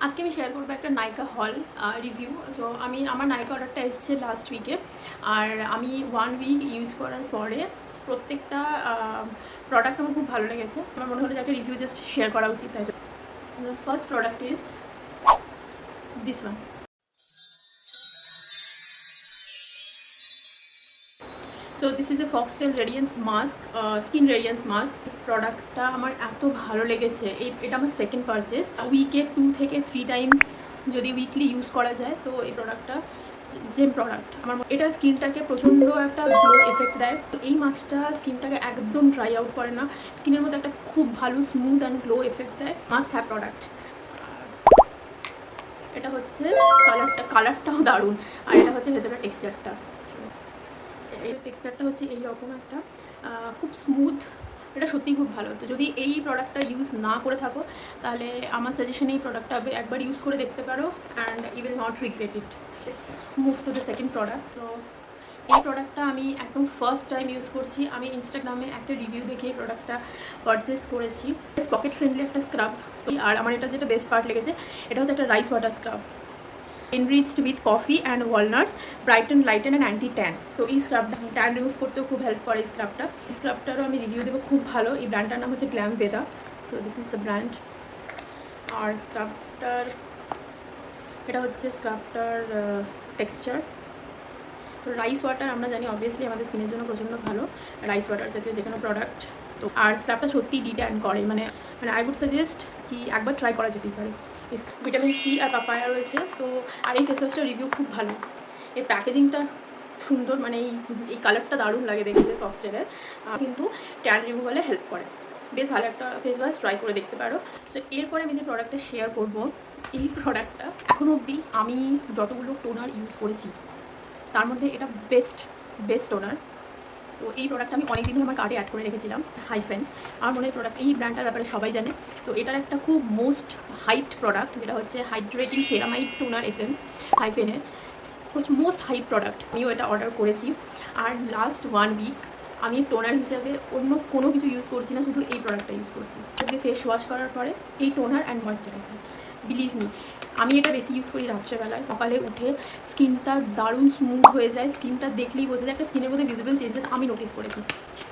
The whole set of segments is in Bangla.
আজকে আমি শেয়ার করবো একটা নাইকা হল রিভিউ। সো আমি আমার নাইকা অর্ডারটা এসেছে লাস্ট উইকে, আর আমি 1 উইক ইউজ করার পরে প্রত্যেকটা প্রোডাক্ট আমার খুব ভালো লেগেছে। আমার মনে হলো যে একটা রিভিউ জাস্ট শেয়ার করা উচিত। তাই first product is this one. So this is a foxtail radiance mask, skin radiance mask. প্রোডাক্টটা আমার এত ভালো লেগেছে। এটা আমার সেকেন্ড পারচেস। উইকে 2 থেকে 3 টাইমস যদি উইকলি ইউজ করা যায় তো এই প্রোডাক্টটা জেম প্রোডাক্ট। আমার এটা স্কিনটাকে প্রচণ্ড একটা গ্লো এফেক্ট দেয়। তো এই মাস্কটা স্কিনটাকে একদম ড্রাই আউট করে না, স্কিনের মধ্যে একটা খুব ভালো স্মুথ অ্যান্ড গ্লো এফেক্ট দেয়। Must have product. এটা হচ্ছে কালারটাও দারুণ, আর এটা হচ্ছে ভেতরে টেক্সচারটা। এই টেক্সচারটা হচ্ছে এইরকম একটা খুব স্মুথ। এটা সত্যিই খুব ভালো। তো যদি এই প্রোডাক্টটা ইউজ না করে থাকো তাহলে আমার সাজেশন এই প্রোডাক্টটা একবার ইউজ করে দেখতে পারো, and you will not regret it. Move to the second product. তো এই প্রোডাক্টটা আমি একদম ফার্স্ট টাইম ইউজ করছি। আমি ইনস্টাগ্রামে একটা রিভিউ দেখে এই প্রোডাক্টটা পারচেস করেছি। পকেট ফ্রেন্ডলি একটা স্ক্রাব। আর আমার এটা যেটা বেস্ট পার্ট লেগেছে, এটা হচ্ছে একটা rice water scrub, enriched with coffee and walnuts, brighten, lighten and anti tan। তো এই স্ক্রাবটা ট্যান রিমুভ করতেও খুব হেল্প করে। এই স্ক্রাবটারও আমি রিভিউ দেবো, খুব ভালো। এই ব্র্যান্ডটার নাম হচ্ছে Glamveda. So this is the brand. আর স্ক্রাবটার এটা হচ্ছে স্ক্রাবটার টেক্সচার। তো রাইস ওয়াটার আমরা জানি অবভিয়াসলি আমাদের স্কিনের জন্য প্রচণ্ড ভালো, রাইস ওয়াটার জাতীয় যে কোনো প্রোডাক্ট। তো আর স্ক্রাবটা সত্যিই ডিট্যান করে, মানে আই উড সাজেস্ট কি একবার ট্রাই করা যেতেই পারে। ভিটামিন সি আর পাপায়া রয়েছে। তো আর এই ফেস ওয়াশটার রিভিউ খুব ভালো। এর প্যাকেজিংটা সুন্দর, মানে এই কালারটা দারুণ লাগে দেখতে ফক্সটেলের, কিন্তু ট্যান রিমুভালে হেল্প করে। বেশ ভালো একটা ফেস ওয়াশ, ট্রাই করে দেখতে পারো। তো এরপরে আমি যে প্রোডাক্টটা শেয়ার করবো, এই প্রোডাক্টটা এখনও অবধি আমি যতগুলো টোনার ইউজ করেছি তার মধ্যে এটা বেস্ট টোনার। তো এই প্রোডাক্টটা আমি অনেক দিন ধরে আমার কার্ডে অ্যাড করে রেখেছিলাম, হাইফেন। আমার মনে হয় এই ব্র্যান্ডটার ব্যাপারে সবাই জানে। তো এটার একটা খুব মোস্ট হাইপড প্রোডাক্ট, যেটা হচ্ছে হাইড্রেটিং সেরামাইড টোনার এসেন্স, হাইফেনের মোস্ট হাইপ প্রোডাক্ট। আমিও এটা অর্ডার করেছি, আর লাস্ট 1 উইক আমি টোনার হিসেবে অন্য কোনো কিছু ইউজ করছি না, শুধু এই প্রোডাক্টটা ইউজ করছি। আজকে ফেস ওয়াশ করার পরে এই toner and moisturiser, believe me, আমি এটা বেশি ইউজ করি রাত্রেবেলায়। সকালে উঠে স্কিনটা দারুণ স্মুথ হয়ে যায়, স্কিনটা দেখলেই বোঝা যায় একটা স্কিনের মধ্যে ভিজিবল চেঞ্জেস আমি নোটিস করেছি।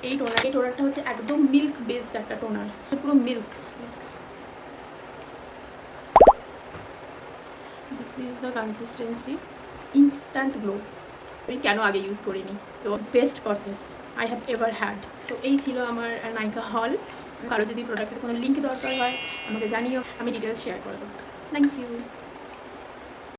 এই টোনারটা হচ্ছে একদম মিল্ক বেসড একটা টোনার, পুরো milk. This is the consistency, instant glow. আমি কেন আগে ইউজ করিনি? তো best purchase I have ever had. তো এই ছিল আমার নাইকা হল। কারো যদি প্রোডাক্টের কোনো লিঙ্ক দরকার হয় আমাকে জানিও, আমি ডিটেলস শেয়ার করে দেবো। Thank you.